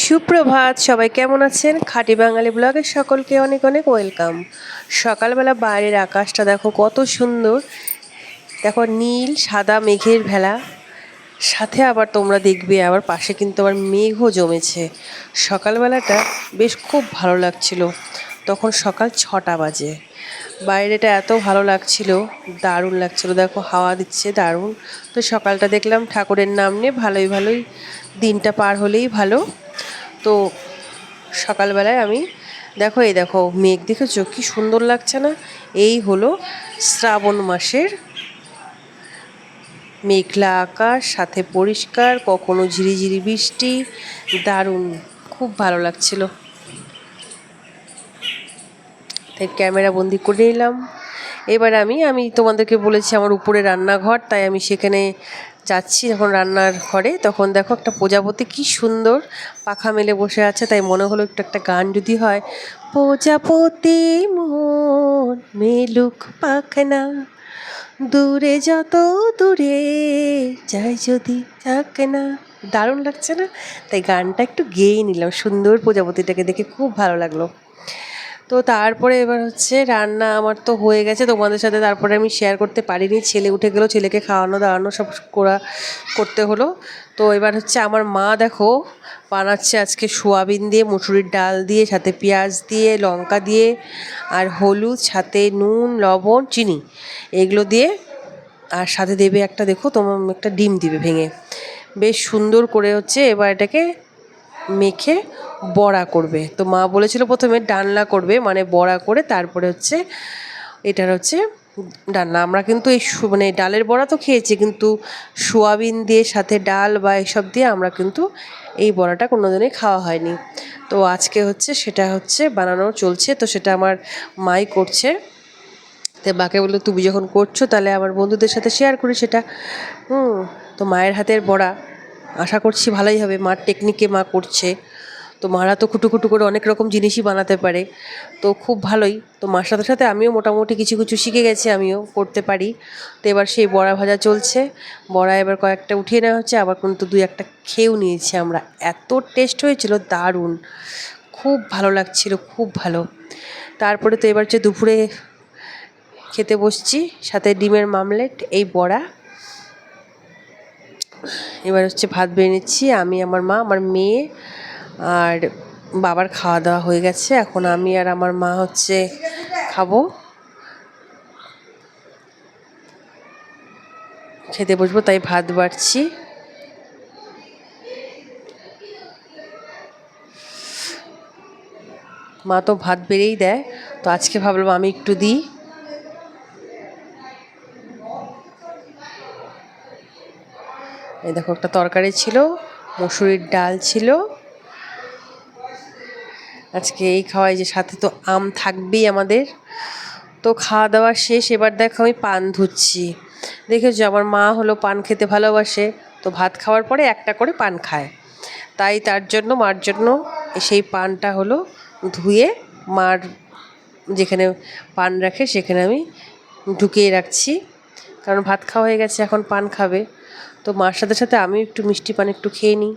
সুপ্রভাত, সবাই কেমন আছেন? খাঁটি বাঙালি ব্লগে সকলকে অনেক অনেক ওয়েলকাম। সকালবেলা বাইরের আকাশটা দেখো কত সুন্দর, দেখো নীল সাদা মেঘের ভেলা, সাথে আবার তোমরা দেখবে আবার পাশে কিন্তু আবার মেঘও জমেছে। সকালবেলাটা বেশ খুব ভালো লাগছিল। তখন সকাল 6টা বাজে, বাইরেটা এত ভালো লাগছিল, দারুণ লাগছিল। দেখো হাওয়া দিচ্ছে দারুণ। তো সকালটা দেখলাম ঠাকুরের নাম নিয়ে ভালোই ভালোই দিনটা পার হলেই ভালো। তো সকালবেলায় আমি দেখো মেঘ দেখেছো কি সুন্দর লাগছে না? এই হলো শ্রাবণ মাসের মেঘলা আকাশ, সাথে পরিষ্কার, কখনো ঝিরিঝিরি বৃষ্টি, দারুণ, খুব ভালো লাগছিল। তাই ক্যামেরা বন্দি করে নিলাম। এবার আমি তোমাদেরকে বলেছি আমার উপরে রান্নাঘর, তাই আমি সেখানে যাচ্ছি। যখন রান্নার ঘরে তখন দেখো একটা প্রজাপতি কি সুন্দর পাখা মেলে বসে আছে, তাই মনে হলো একটু একটা গান যদি হয়। প্রজাপতি মন মেলুক পাখনা, দূরে যত দূরে যাই যদি থাকে না। দারুণ লাগছে না? তাই গানটা একটু গেয়েই নিলাম, সুন্দর প্রজাপতিটাকে দেখে খুব ভালো লাগলো। তো তারপরে এবার হচ্ছে রান্না আমার তো হয়ে গেছে তোমাদের সাথে, তারপরে আমি শেয়ার করতে পারিনি। ছেলে উঠে গেলো, ছেলেকে খাওয়ানো দাওয়ানো সব করতে হলো। তো এবার হচ্ছে আমার মা দেখো বানাচ্ছে আজকে সোয়াবিন দিয়ে, মুসুরির ডাল দিয়ে, সাথে পেঁয়াজ দিয়ে, লঙ্কা দিয়ে, আর হলুদ, সাথে নুন, লবণ, চিনি, এগুলো দিয়ে। আর সাথে দেবে একটা, দেখো তোমার একটা ডিম দিবে ভেঙে, বেশ সুন্দর করে হচ্ছে এবার এটাকে মেখে বড়া করবে। তো মা বলেছিল প্রথমে ডালনা করবে, মানে বড়া করে তারপরে হচ্ছে এটার হচ্ছে ডালনা। আমরা কিন্তু এই মানে ডালের বড়া তো খেয়েছি, কিন্তু সোয়াবিন দিয়ে সাথে ডাল বা এসব দিয়ে আমরা কিন্তু এই বড়াটা কোনোদিনই খাওয়া হয়নি। তো আজকে হচ্ছে সেটা হচ্ছে বানানো চলছে, তো সেটা আমার মাই করছে। তো মাকে বললো তুমি যখন করছো তাহলে আমার বন্ধুদের সাথে শেয়ার করি সেটা। তো মায়ের হাতের বড়া আশা করছি ভালোই হবে, মার টেকনিকে মা করছে। তো মারা তো খুঁটু খুঁটু করে অনেক রকম জিনিসই বানাতে পারে, তো খুব ভালোই। তো মার সাথে সাথে আমিও মোটামুটি কিছু কিছু শিখে গেছি, আমিও করতে পারি। তো এবার সেই বড়া ভাজা চলছে, বড়া এবার কয়েকটা উঠিয়ে নেওয়া হচ্ছে, আবার কিন্তু দুই একটা খেয়েও নিয়েছি আমরা। এত টেস্ট হয়েছিল, দারুণ, খুব ভালো লাগছিল, খুব ভালো। তারপরে তো এবার যে দুপুরে খেতে বসছি, সাথে ডিমের মামলেট, এই বড়া। এবার হচ্ছে ভাত বেড়ে নিচ্ছি, আমি, আমার মা, আমার মেয়ে, আর বাবার খাওয়া দাওয়া হয়ে গেছে। এখন আমি আর আমার মা হচ্ছে খাবো, খেতে বসবো, তাই ভাত বাড়ছি। মা তো ভাত বেড়েই দেয়, তো আজকে ভাবলাম আমি একটু দিই। এই দেখো একটা তরকারি ছিল, মসুরির ডাল ছিল, আজকে এই খাওয়াই, যে সাথে তো আম থাকবেই আমাদের। তো খাওয়া দাওয়া শেষ, এবার দেখো আমি পান ধুচ্ছি। দেখেছো আমার মা হলো পান খেতে ভালোবাসে, তো ভাত খাওয়ার পরে একটা করে পান খায়, তাই তার জন্য মার জন্য সেই পানটা হলো ধুয়ে মার যেখানে পান রাখে সেখানে আমি ঢুকিয়ে রাখছি, কারণ ভাত খাওয়া হয়ে গেছে, এখন পান খাবে। তো মার সাথে সাথে আমি একটু মিষ্টি পান একটু খেয়ে নিই।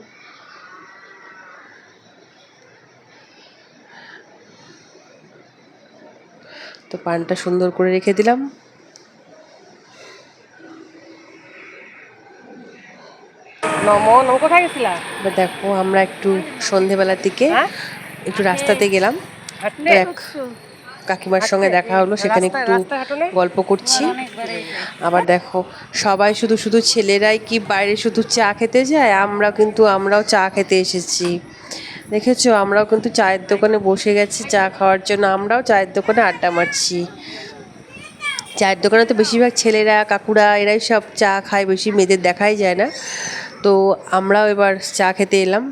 তো পানটা সুন্দর করে রেখে দিলাম। কোথায় গেছিলা? দেখো আমরা একটু সন্ধেবেলার দিকে একটু রাস্তাতে গেলাম, তো এক কাকিমার সঙ্গে দেখা হলো, সেখানে একটু গল্প করছি। আবার দেখো সবাই শুধু শুধু ছেলেরাই কি বাইরে শুধু চা খেতে যায়, আমরাও চা খেতে এসেছি। দেখেছো আমরাও কিন্তু চায়ের দোকানে বসে গেছি চা খাওয়ার জন্য, আমরাও চায়ের দোকানে আড্ডা মারছি। চায়ের দোকানে তো বেশিরভাগ ছেলেরা, কাকুরা, এরাই সব চা খায়, বেশি মেয়েদের দেখাই যায় না। তো আমরাও এবার চা খেতে এলাম।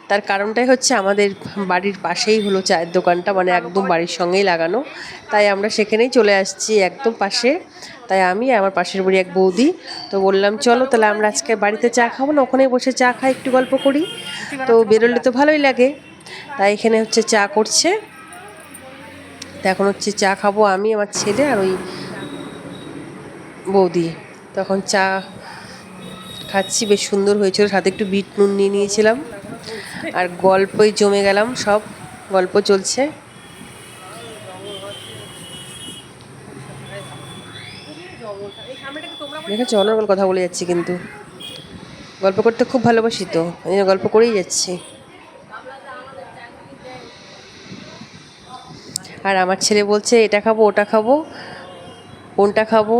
তার কারণটাই হচ্ছে আমাদের বাড়ির পাশেই হলো চায়ের দোকানটা, মানে একদম বাড়ির সঙ্গেই লাগানো, তাই আমরা সেখানেই চলে আসছি একদম পাশে। তাই আমি আমার পাশের বাড়ি এক বৌদি, তো বললাম চলো তাহলে আমরা আজকে বাড়িতে চা খাবো না, ওখানে বসে চা খাই, একটু গল্প করি, তো বেরোলে তো ভালোই লাগে। তাই এখানে হচ্ছে চা করছে, তো এখন হচ্ছে চা খাবো আমি, আমার ছেলে আর ওই বৌদি। তখন চা খাচ্ছি, বেশ সুন্দর হয়েছিল, সাথে একটু বিট নুন নিয়ে নিয়েছিলাম। আর গল্পই জমে গেলাম, সব গল্প চলছে। দেখেছো অনর্গল কথা বলে যাচ্ছি, কিন্তু গল্প করতে খুব ভালোবাসি, তো এই জন্য গল্প করেই যাচ্ছি। আর আমার ছেলে বলছে এটা খাবো ওটা খাবো, কোনটা খাবো,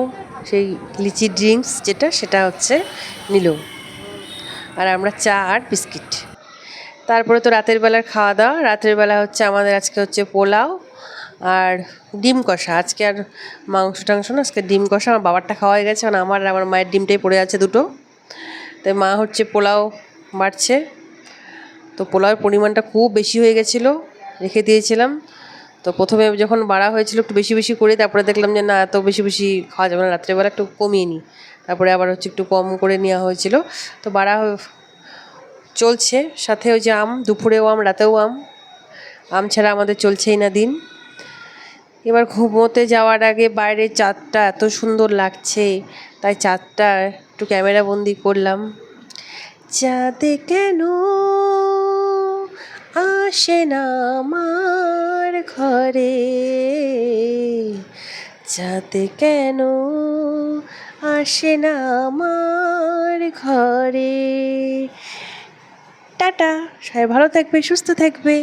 সেই লিচি ড্রিঙ্কস যেটা সেটা হচ্ছে নিল। আর আমরা চা আর বিস্কিট। তারপরে তো রাতের বেলার খাওয়া দাওয়া। রাতের বেলা হচ্ছে আমাদের আজকে হচ্ছে পোলাও আর ডিম কষা। আজকে আর মাংস টাংস না, আজকে ডিম কষা। আমার বাবারটা খাওয়া হয়ে গেছে, কারণ আমার মায়ের ডিমটাই পড়ে আছে দুটো। তাই মা হচ্ছে পোলাও বাড়ছে। তো পোলাওয়ের পরিমাণটা খুব বেশি হয়ে গেছিলো, রেখে দিয়েছিলাম। তো প্রথমে যখন বাড়া হয়েছিল একটু বেশি বেশি করে, তারপরে দেখলাম যে না এত বেশি বেশি খাওয়া যাবে না, রাত্রেবেলা একটু কমিয়ে নিই। তারপরে আবার হচ্ছে একটু কম করে নেওয়া হয়েছিল। তো বাড়া চলছে, সাথে ওই যে আম, দুপুরেও আম রাতেও আম। আম ছাড়া আমাদের চলছেই না দিন। এবার ঘুমোতে যাওয়ার আগে বাইরের চাঁদটা এত সুন্দর লাগছে, তাই চাঁদটা একটু ক্যামেরা বন্দি করলাম। চাঁদ কেন আসে না আমার ঘরে, চাঁদ কেন আসে না আমার ঘরে। টাটা, সবাই ভালো থাকবে, সুস্থ থাকবে,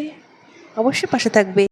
অবশ্যই পাশে থাকবে।